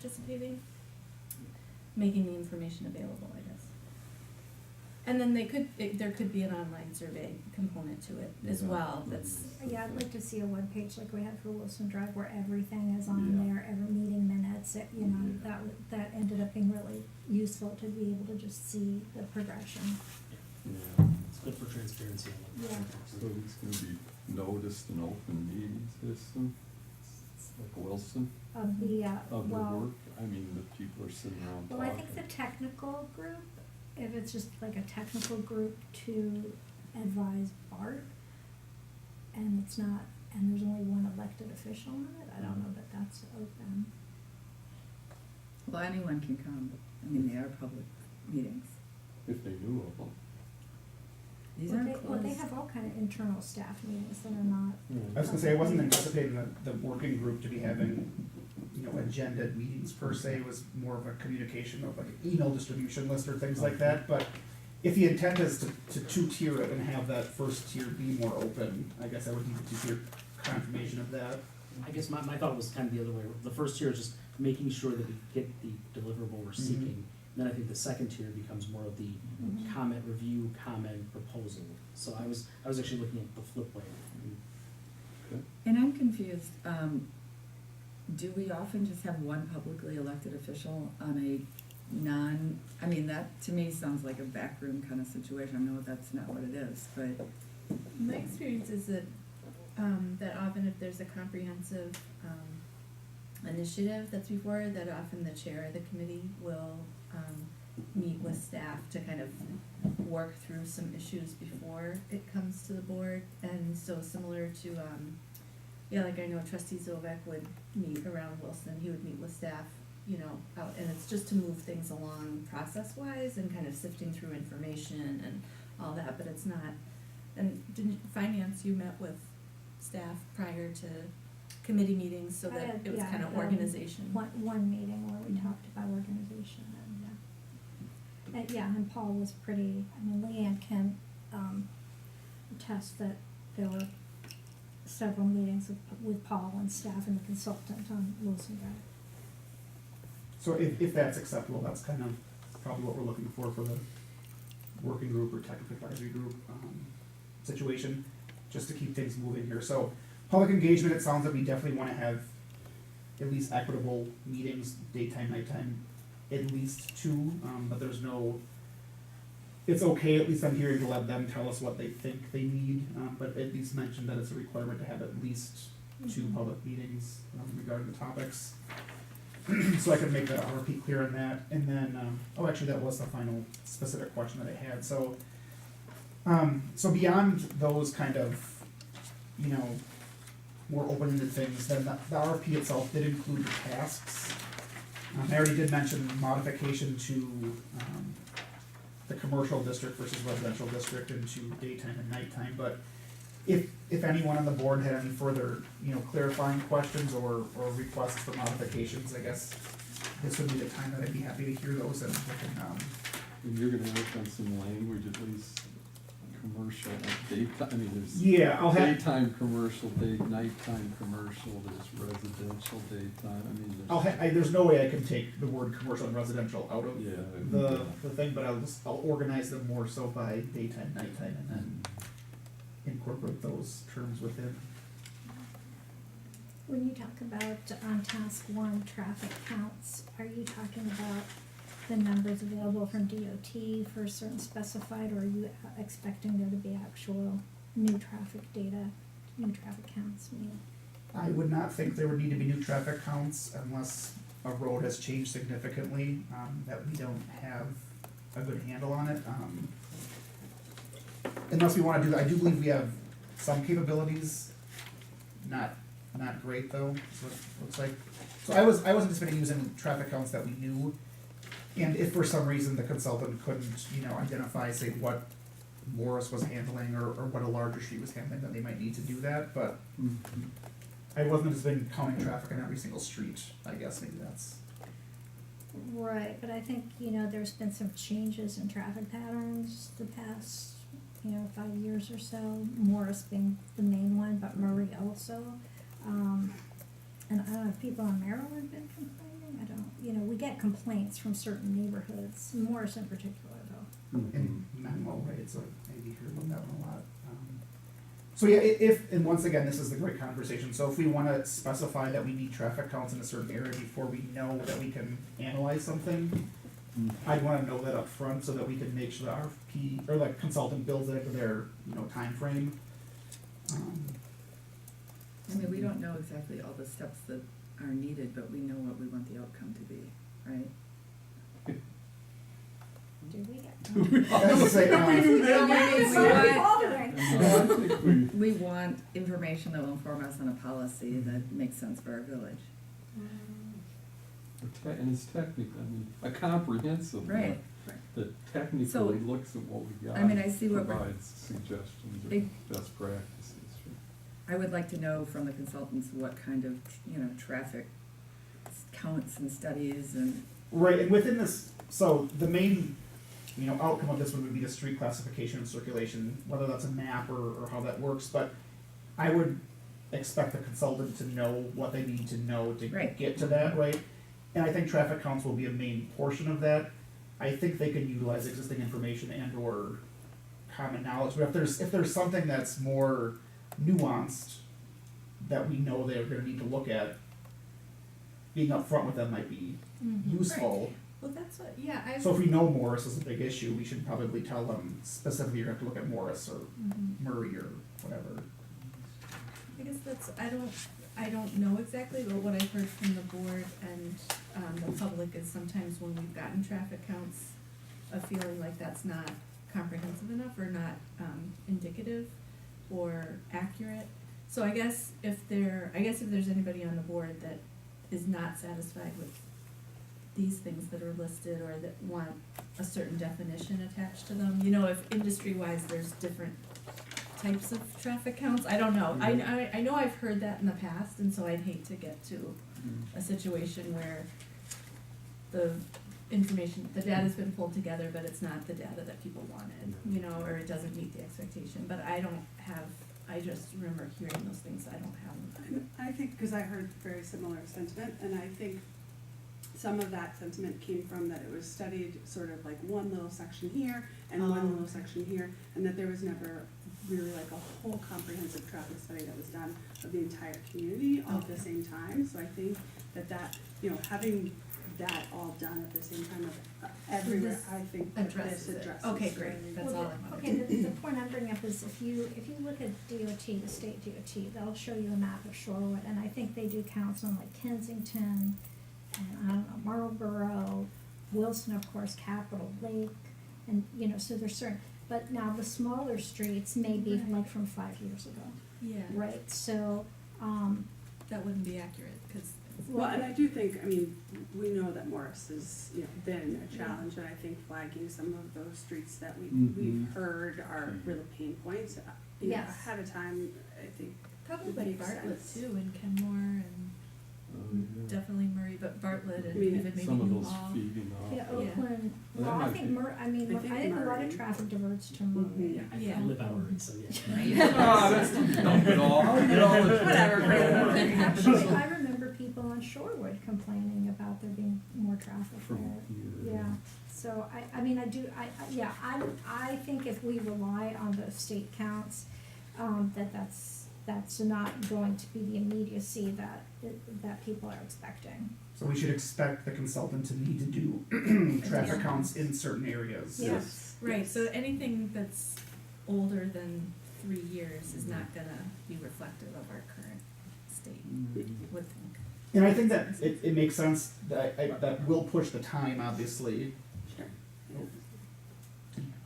participating, making the information available, I guess. And then there could be an online survey component to it as well, that's. Yeah, I'd like to see a webpage like we had for Wilson Drive where everything is on Yeah. there, every meeting minutes, that ended up being really useful to be able to just see the progression. Yeah. It's good for transparency. Yeah. So it's gonna be noticed an open meeting system, like Wilson, Of the, of the well, work, I mean, the people are sitting around well, talking. I think the technical group, if it's just like a technical group to advise Bart, and it's not, and there's only one elected official on it, I don't know that that's open. Well, anyone can come, but, I mean, they are public meetings. If they knew of them. These Well, aren't they, closed. well, they have all kind of internal staff meetings that are not. I was gonna say, I wasn't anticipating the working group to be having, agendaed meetings per se. It was more of a communication of like an email distribution list or things like that, but if the intent is to two-tier it and have that first tier be more open, I guess I would need a two-tier confirmation of that. I guess my thought was kind of the other way. The first tier is just making sure that we get the deliverable we're seeking. Then I think the second tier becomes more of the Mhm. comment review, comment proposal. So I was actually looking at the flip way. And I'm confused, do we often just have one publicly elected official on a I mean, that to me sounds like a backroom kind of situation, I know that's not what it is, but. My experience is that, that often if there's a comprehensive, initiative that's before, that often the chair of the committee will, meet with staff to kind of work through some issues before it comes to the board. And so similar to, like I know trustee Zovek would meet around Wilson, he would meet with staff, out, and it's just to move things along process-wise and kind of sifting through information and all that, but it's not. And finance, you met with staff prior to committee meetings so that it was kind of organization. One meeting where we talked about organization and Paul was pretty, Leanne can, attest that there were several meetings with Paul and staff and the consultant on Wilson Drive. So if that's acceptable, that's kind of probably what we're looking for the working group or technical advisory group, situation, just to keep things moving here. So public engagement, it sounds like we definitely wanna have at least equitable meetings, daytime, nighttime, at least two, but there's no, it's okay, at least I'm hearing to let them tell us what they think they need, but at least mention that it's a requirement to have at least two public meetings, regarding the topics. So I can make the RP clear on that, and then, actually, that was the final specific question that I had, so beyond those kind of, more open-ended things, then the RFP itself did include the tasks. I already did mention modification to, the commercial district versus residential district into daytime and nighttime, but if anyone on the board had any further, clarifying questions or requests for modifications, I guess this would be the time that I'd be happy to hear those and we can, And you're gonna work on some language, at least commercial, like daytime, there's yeah, I'll have, daytime commercial, nighttime commercial, there's residential daytime, there's. there's no way I can take the word commercial and residential out of Yeah. the thing, but I'll organize them more so by daytime, nighttime, and then incorporate those terms within. When you talk about on task one, traffic counts, are you talking about the numbers available from DOT for certain specified, or are you expecting there to be actual new traffic data, new traffic counts? I would not think there would need to be new traffic counts unless a road has changed significantly, that we don't have a good handle on it. Unless we wanna do that, I do believe we have some capabilities, not great though, is what it looks like. So I was anticipating using traffic counts that we knew, and if for some reason the consultant couldn't, identify, say, what Morris was handling or what a larger street was handling, then they might need to do that, but I wasn't anticipating counting traffic on every single street, I guess maybe that's. Right, but I think, there's been some changes in traffic patterns the past, 5 years or so, Morris being the main one, but Murray also. And I don't know, have people on Maryland been complaining? I don't, we get complaints from certain neighborhoods, Morris in particular though. in Menlo, right, so maybe hear about that one a lot. So yeah, if, and once again, this is the great conversation, so if we wanna specify that we need traffic counts in a certain area before we know that we can analyze something, I'd wanna know that up front so that we can make sure the RFP, or the consultant builds it into their, timeframe. I mean, we don't know exactly all the steps that are needed, but we know what we want the outcome to be, right? Do we? As I say, We want information that will inform us on a policy that makes sense for our village. And it's technical, a comprehensive one. Right. That technically So, looks at what we got. I mean, I see what we're- provides suggestions Big- or best practices. I would like to know from the consultants what kind of, traffic counts and studies and, right, and within this, so the main, outcome of this one would be the street classification and circulation, whether that's a map or how that works, but I would expect the consultant to know what they need to know to Right. get to that, right? And I think traffic counts will be a main portion of that. I think they could utilize existing information and or common knowledge, but if there's something that's more nuanced that we know they're gonna need to look at, being upfront with them might be useful. Well, that's what, yeah, So if we know Morris is a big issue, we should probably tell them specifically you're gonna have to look at Morris or Murray or whatever. I guess that's, I don't know exactly, but what I've heard from the board and, the public is sometimes when we've gotten traffic counts, a feeling like that's not comprehensive enough or not, indicative or accurate. So I guess if there's anybody on the board that is not satisfied with these things that are listed or that want a certain definition attached to them, if industry-wise there's different types of traffic counts, I don't know. I know I've heard that in the past, and so I'd hate to get to a situation where the information, the data's been pulled together, but it's not the data that people wanted, or it doesn't meet the expectation, but I just remember hearing those things, I don't have them. I think, because I heard very similar sentiment, and I think some of that sentiment came from that it was studied sort of like one little section here and one little section here, and that there was never really like a whole comprehensive traffic study that was done of the entire community all at the same time. So I think that having that all done at the same time of everywhere, this I think that this addresses it. addresses. Okay, great. really That's well. all I wanted. Okay, the point I'm bringing up is if you look at DOT, the state DOT, they'll show you a map of Shorewood, and I think they do counts on like Kensington, and I don't know, Marlboro, Wilson, of course, Capitol Lake, and, so there's certain, but now the smaller streets may be like from 5 years ago, Yeah, right? So, that wouldn't be accurate, cause. Well, and I do think, we know that Morris has, been a challenge, and I think flagging some of those streets that we've heard are real pain points, Yes. ahead of time, I think. Probably Makes Bartlett sense. too, and Kenmore, and definitely Murray, but Bartlett and even maybe Some of New those Hall. feeding off. yeah, of- Oakland, Well, well, that I might think be- I think a lot of Murray. traffic diverts to Murray. Yeah. I live out Murray, so yeah. Ah, that's, dump it all, Whatever. Actually, I remember people on Shorewood complaining about there being more traffic From there. here. Yeah, so I think if we rely on the state counts, that's not going to be the immediacy that people are expecting. So we should expect the consultant to need to do traffic counts in certain areas. Yes. Right, so anything that's older than 3 years is not gonna be reflective of our current state, would think. And I think that it makes sense that will push the time, obviously. Sure.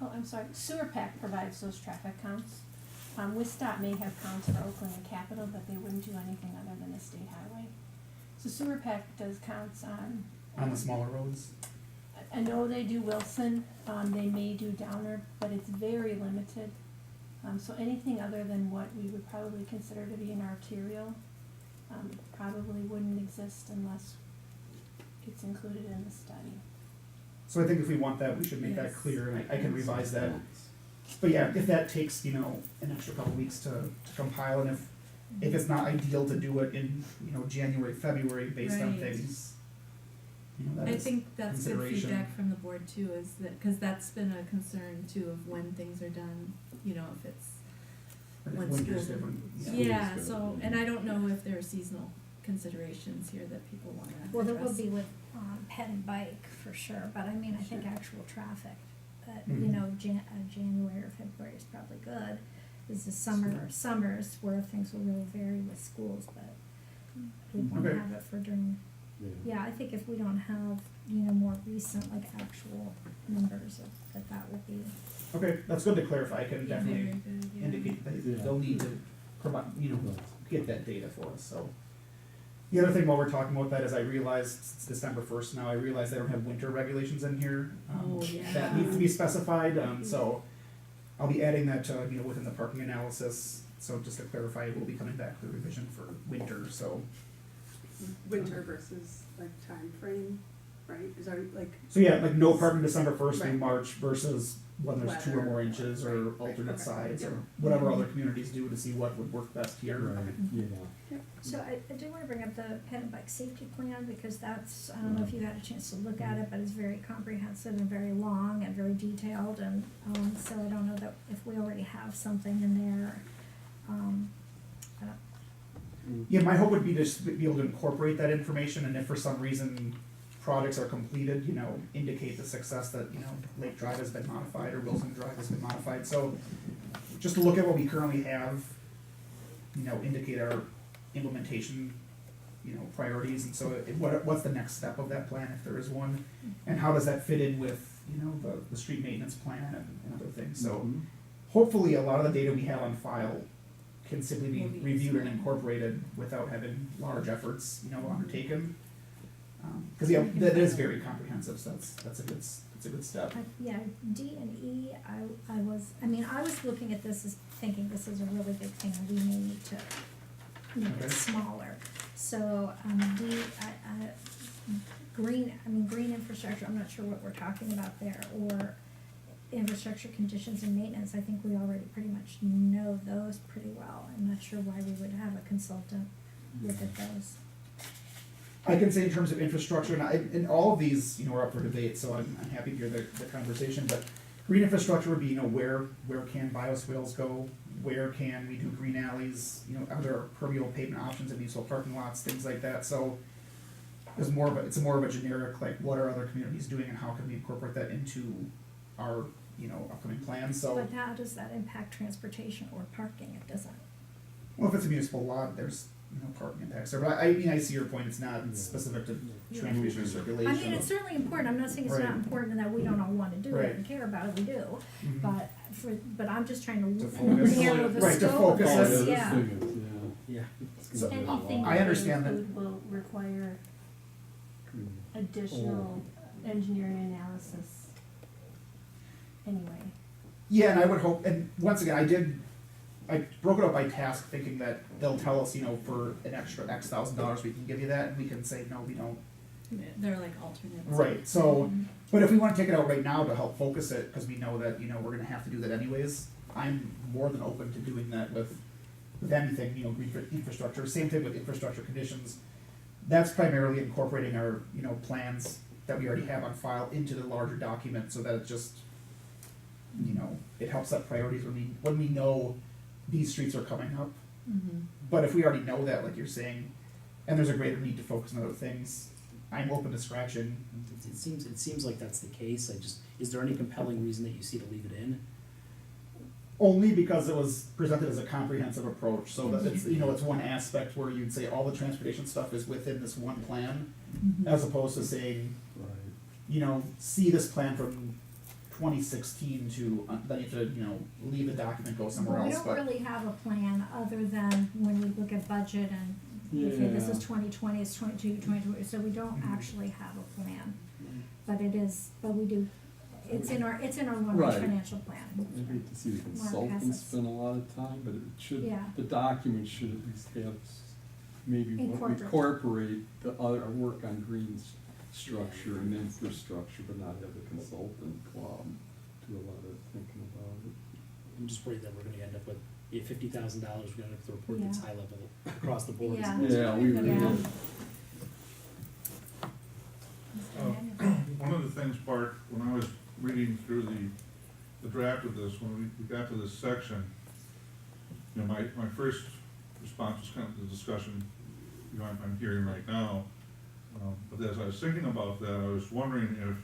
Oh, I'm sorry, Sewer Pack provides those traffic counts. WISDOT may have counts for Oakland and Capitol, but they wouldn't do anything other than a state highway. So Sewer Pack does counts on. On the smaller roads. I know they do Wilson, they may do Downer, but it's very limited. So anything other than what we would probably consider to be an arterial, probably wouldn't exist unless it's included in the study. So I think if we want that, we should make that Yes. clear, and I can revise that. But yeah, if that takes, an extra couple weeks to compile, and if it's not ideal to do it in, January, February, based on Right. things, you know, that I is think that's good consideration. feedback from the board too, is that, cause that's been a concern too of when things are done, you know, if it's, But if when winter's school- different, yeah. yeah, School's so, gotta be- and I don't know if there are seasonal considerations here that people wanna address. Well, there will be with, pet and bike for sure, but I mean, I think actual traffic, you Mhm. know, January or February is probably good. This is summers where things will really vary with schools, but we wanna Okay. have it for during, yeah, I think if we don't have, you know, more recent, like actual numbers that will be. Okay, that's good to clarify, I can Be definitely very good, yeah. indicate that Yeah. they'll need to provide, you know, get that data for us, so. The other thing while we're talking about that is I realized it's December 1st now, I realized they don't have winter regulations in here. Oh, yeah. That needs to be specified, so I'll be adding that to, you know, within the parking analysis. So just to clarify, we'll be coming back to the revision for winter, so. Winter versus like time frame, right? Is that like, So yeah, like no parking December 1st Right. in March versus when there's 2 or more inches or Right. alternate Okay. sides or Yep. whatever other communities do to see what would work best here. Right, yeah. So I do wanna bring up the pet and bike safety plan, because that's, I don't know if you had a chance to look at it, but it's very comprehensive and very long and very detailed, and, so I don't know that if we already have something in there, I don't, Yeah, my hope would be to just be able to incorporate that information, and if for some reason projects are completed, you know, indicate the success that, you know, Lake Drive has been modified or Wilson Drive has been modified, so just to look at what we currently have, you know, indicate our implementation, you know, priorities, and so what's the next step of that plan, if there is one, and how does that fit in with, you know, the street maintenance plan and other things, so Mhm. hopefully a lot of the data we have on file can simply be Will be reviewed and useful. incorporated without having large efforts, you know, undertaken. Cause yeah, that is very comprehensive, so that's a good step. yeah, D and E, I was looking at this as thinking this is a really big thing, and we may need to make Okay. it smaller. So, D, green infrastructure, I'm not sure what we're talking about there, or infrastructure conditions and maintenance, I think we already pretty much know those pretty well. I'm not sure why we would have a consultant look at those. I can say in terms of infrastructure, and all of these, you know, are up for debate, so I'm happy to hear the conversation, but green infrastructure would be, you know, where can bioswales go? Where can we do green alleys? You know, are there permeable pavement options in municipal parking lots, things like that, so it's more of a generic, like, what are other communities doing and how can we incorporate that into our, you know, upcoming plans, so. But how does that impact transportation or parking? It doesn't. Well, if it's a municipal lot, there's, you know, parking impacts there, but I mean, I see your point, it's not Yeah. specific to Yeah. transportation or circulation. I mean, it's certainly important, I'm not saying it's not Right. important and that we don't all wanna do it Right. and care about it, we do, Mhm. but I'm just trying to focus. narrow the Right, to scope of focus this, it. yeah. This thing is, Yeah. it's So- gonna be a Anything lot. I that we understand that- include will require Green. additional engineering analysis anyway. Yeah, and I would hope, and once again, I broke it up by task, thinking that they'll tell us, you know, for an extra X $1,000, we can give you that, and we can say, no, we don't. They're like alternates. Right, so, but if we wanna take it out right now to help focus it, cause we know that, you know, we're gonna have to do that anyways, I'm more than open to doing that with anything, you know, green infrastructure, same thing with infrastructure conditions. That's primarily incorporating our, you know, plans that we already have on file into the larger document, so that it just, you know, it helps set priorities when we know these streets are coming up. Mhm. But if we already know that, like you're saying, and there's a greater need to focus on other things, I'm open to scratching. It seems like that's the case, is there any compelling reason that you see to leave it in? Only because it was presented as a comprehensive approach, so that it's, you know, it's one aspect where you'd say all the transportation stuff is within this one plan, Mhm. as opposed to saying, Right. you know, see this plan from 2016 to, then you have to, you know, leave the document, go somewhere Well, we else, don't but. really have a plan other than when we look at budget and, okay, this is Yeah. 2020, it's 2020, so we don't Mhm. actually have a plan. But we do, it's in our long-range Right. financial plan. I hate to see the Mark has consultants it. spend a lot of time, but it should, Yeah. the document should at least have maybe Incorporate. incorporate the other, work on green structure and infrastructure, but not have the consultant do a lot of thinking about it. I'm just worried that we're gonna end up with, $50,000, we're gonna have to report that's Yeah. high level across the board. Yeah. Yeah, we Yeah. really. Mr. Daniels. One of the things, Bart, when I was reading through the draft of this, when we got to this section, you know, my first response was kind of the discussion, you know, I'm hearing right now. But as I was thinking about that, I was wondering if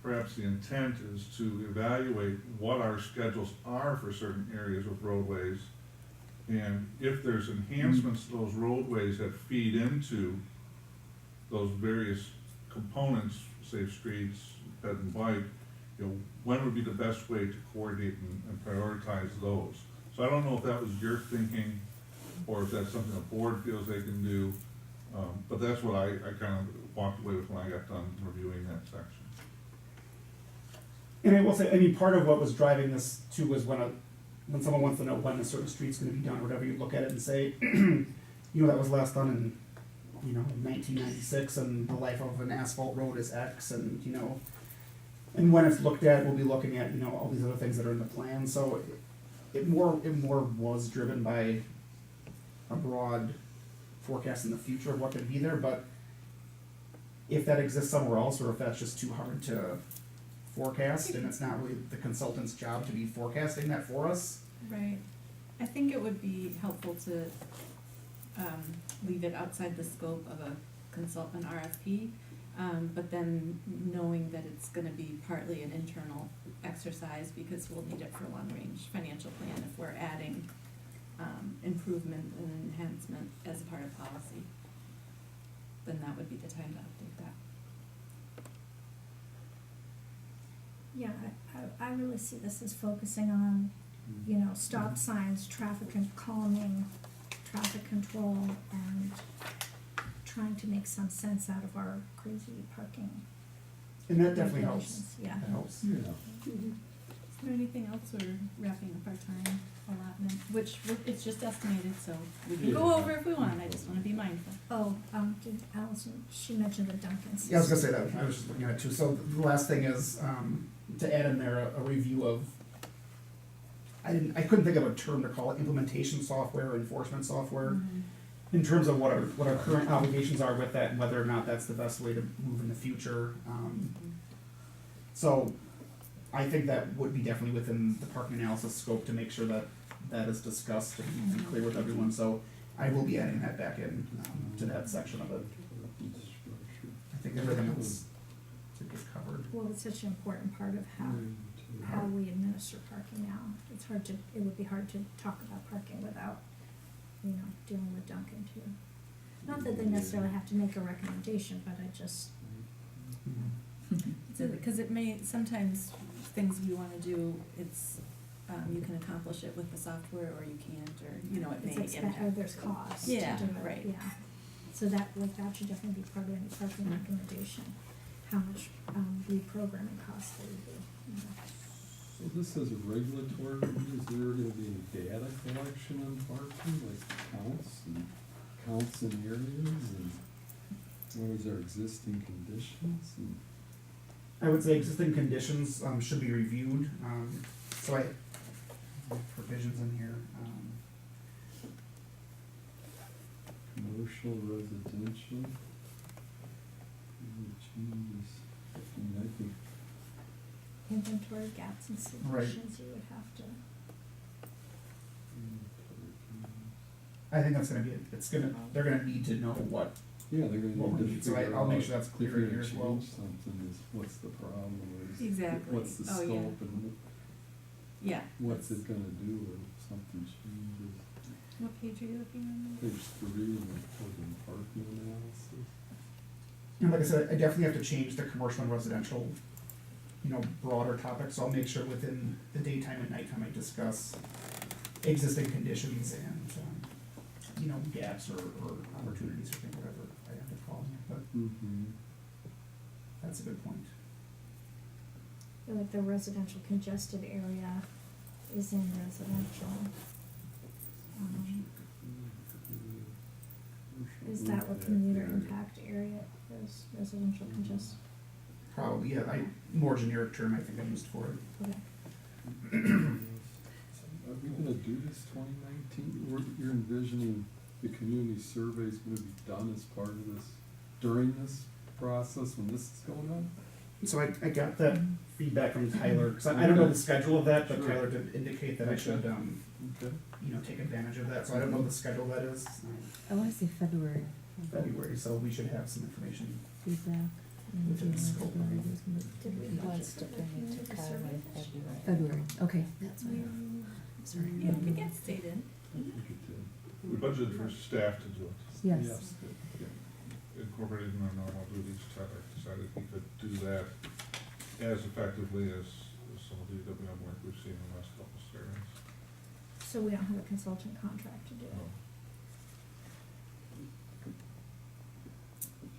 perhaps the intent is to evaluate what our schedules are for certain areas with roadways. And if there's enhancements to those roadways that feed into those various components, safe streets, ped and bike, you know, when would be the best way to coordinate and prioritize those? So I don't know if that was your thinking, or if that's something the board feels they can do, but that's what I kind of walked away with when I got done reviewing that section. And I will say, I mean, part of what was driving this too was when someone wants to know when a certain street's gonna be done, or whatever, you look at it and say, you know, that was last done in, you know, 1996, and the life of an asphalt road is X, and, you know, and when it's looked at, we'll be looking at, you know, all these other things that are in the plan, so it more was driven by a broad forecast in the future of what could be there, but if that exists somewhere else, or if that's just too hard to forecast, and it's not really the consultant's job to be forecasting that for us. Right. I think it would be helpful to leave it outside the scope of a consultant RFP, but then knowing that it's gonna be partly an internal exercise, because we'll need it for long-range financial plan if we're adding improvement and enhancement as a part of policy, then that would be the time to update that. Yeah, I really see this as focusing on, you know, stop signs, traffic and calming, traffic control, and trying to make some sense out of our crazy parking And that definitely helps. regulations. Yeah. That helps. Yeah. Is there anything else? We're wrapping up our time allotment, which it's just estimated, so we can go Yeah. over if we want. I just wanna be mindful. Oh, did Allison, she mentioned the Duncan system. Yeah, I was gonna say that, I was just looking at it too, so the last thing is, to add in there a review of, I couldn't think of a term to call it, implementation software, enforcement software, in terms of what our current obligations are with that, and whether or not that's the best way to move in the future. So, I think that would be definitely within the parking analysis scope to make sure that that is discussed and clear with everyone, so I will be adding that back in, to that section of it. I think everything else is covered. Well, it's such an important part of how we administer parking now. It's hard to, it would be hard to talk about parking without, you know, dealing with Duncan too. Not that they necessarily have to make a recommendation, but I just, Because it may, sometimes things we wanna do, it's, you can accomplish it with the software, or you can't, or, you know, it may it's impact. there's cost to do it, Yeah, yeah. right. So that, like, that should definitely be part of any parking recommendation, how much, reprogramming costs there would be, you know. So this is a regulatory, is there gonna be any data collection on parking, like counts in areas, and what is our existing conditions, and? I would say existing conditions, should be reviewed, so I have provisions in here, Commercial, residential. Any changes? I mean, I think, Inventory gaps and Right. solutions you would have to. I think that's gonna be, they're gonna need to know what, yeah, they're gonna What we need need, to so figure I'll make out sure that's if clear you're in here gonna as well. change something, is what's the problem, or is, Exactly. what's the Oh, yeah. scope, and Yeah. what's that's- it gonna do if something changes? What page are you looking on? Page 3 in the urban parking analysis. and like I said, I definitely have to change the commercial and residential, you know, broader topics, so I'll make sure within the daytime and nighttime I discuss existing conditions and, you know, gaps or opportunities or things, whatever I have to call them, but Mm-hmm. that's a good point. I feel like the residential congested area is in residential. Is that what commuter impact area is, residential congested? Probably, yeah, more generic term I think I used for it. Okay. Are we gonna do this 2019? You're envisioning the community survey is gonna be done as part of this, during this process when this is going on? So I got that feedback from Tyler, cause I don't know the schedule of that, but Sure. Tyler did indicate that I should, Okay. take advantage of that, so I don't know the schedule that is, I wanna say February. February, so we should have some information. Feedback. Within the scope. Did we Wants to bring it to Kyle in February. February, okay, that's what sorry. Yeah, if it gets stated. We budgeted for staff to do it. Yes. Incorporated in our normal duties, Tyler decided he could do that as effectively as some of the WM work we've seen in the last couple of surveys. So we don't have a consultant contract to do it.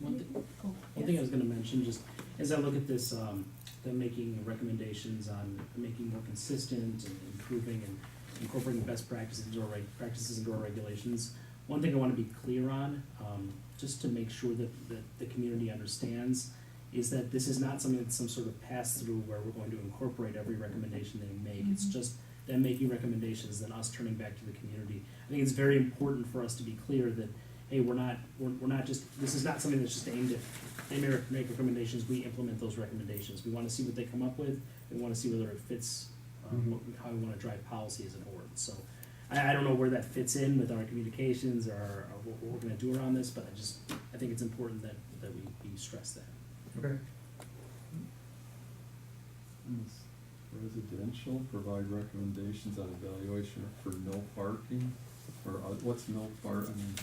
One thing I was gonna mention, just as I look at this, them making recommendations on making more consistent and improving and incorporating best practices into our regulations. One thing I wanna be clear on, just to make sure that the community understands, is that this is not something that's some sort of pass-through where we're going to incorporate every recommendation they make. It's just them making recommendations, then us turning back to the community. I think it's very important for us to be clear that, hey, we're not just, this is not something that's just aimed at, they may make recommendations, we implement those recommendations. We wanna see what they come up with, we wanna see whether it fits, how we wanna drive policy as a board. So, I don't know where that fits in with our communications or what we're gonna do around this, but I think it's important that we stress that. Okay. Residential, provide recommendations on evaluation for no parking, or what's no park, I mean.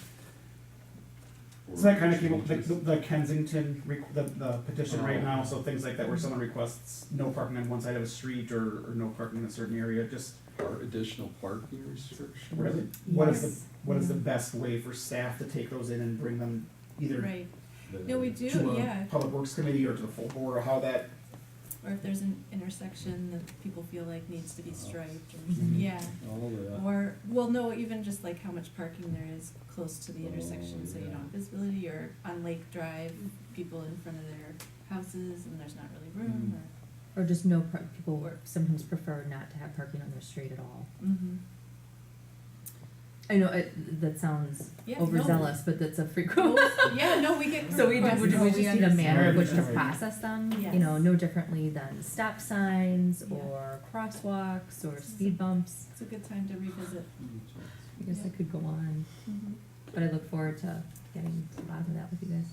So that kinda came up, the Kensington, the petition right now, so things like that where someone requests no parking on one side of a street or no parking in a certain area, just Or additional parking restrictions? what is Yes. what is the best way for staff to take those in and bring them either Right, That- no, we do, to a yeah, public works committee or to the full board, or how that, or if there's an intersection that people feel like needs to be striped, or, Mhm. yeah. All that. Or, well, no, even just like how much parking there is close to the intersection, so you yeah. don't have visibility, or on Lake Drive, people in front of their houses and there's not really room, Or just no people sometimes prefer not to have parking on their street at all. Mm-hmm. I know, that sounds Yeah, no. overzealous, but that's a frequent. Yeah, no, we get So we requests. we No, just need a understand. manner in which to Right. process them, Yes. no differently than stop signs Yeah. or crosswalks or speed bumps. It's a good time to revisit. I guess I could go on, Mm-hmm. but I look forward to getting to the bottom of that with you guys.